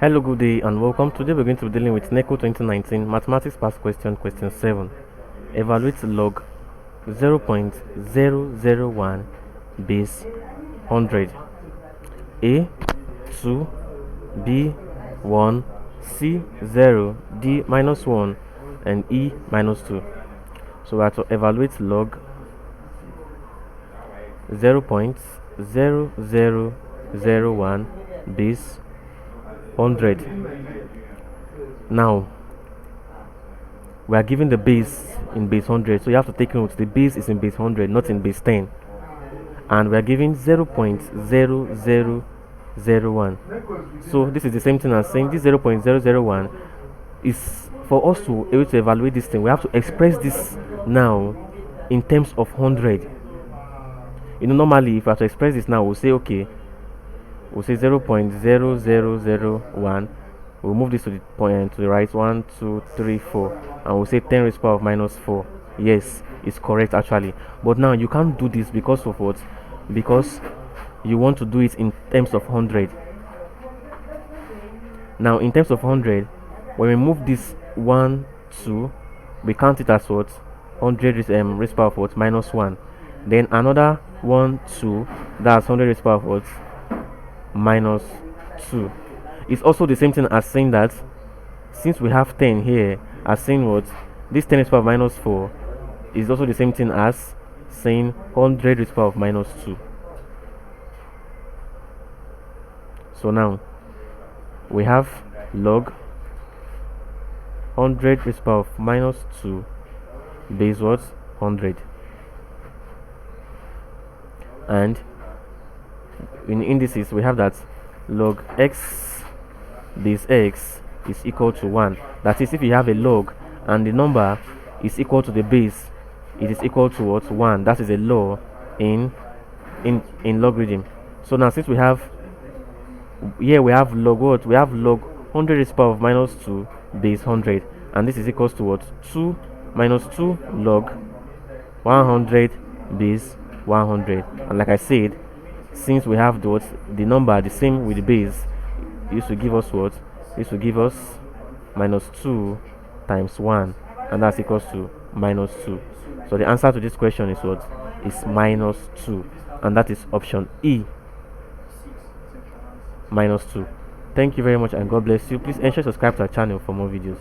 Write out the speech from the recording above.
Hello, good day, and welcome. Today we're going to be dealing with NECO 2019 Mathematics Past Question, Question 7. Evaluate log 0.001 base 100. A 2, B 1, C 0, D minus 1, and E minus 2. So we have to evaluate log 0.0001 base 100. Now we are given the base in base 100, so you have to take note the base is in base 100, not in base 10, and we are given 0.0001. so this is the same thing as saying this 0.001 is for us to able to evaluate this thing. We have to express this now in terms of 100. Normally if I have to express this now, we'll say okay, we'll say 0.0001. we'll move this to the point to the right, 1 2 3 4, and we'll say 10 raised to the power of minus 4. Yes, it's correct actually, but now you can't do this because of what? Because you want to do it in terms of 100. Now in terms of 100, when we move this 1 2, we count it as what? 100 raised to the power of what? Minus 1. Then another 1 2, that's 100 raised to the power of what? Minus 2. It's also the same thing as saying that since we have 10 here, as saying what? This 10 raised to the power of minus 4 is also the same thing as saying 100 raised to the power of minus 2. So now we have log 100 raised to the power of minus 2 base what? 100. And in indices we have that log x base x is equal to 1. That is, if you have a log and the number is equal to the base, it is equal to what? 1. That is a law in logarithm. So now since we have here, we have log what? We have log 100 raised to the power of minus 2 base 100, and this is equals to what? 2 minus 2 log 100 base 100. And like I said, since we have the number the same with the base, this will give us what? This will give us minus 2 times 1, and that's equals to minus 2. So the answer to this question is what? Is minus 2, and that is option E, minus 2. Thank you very much, and God bless you. Please ensure to subscribe to our channel for more videos.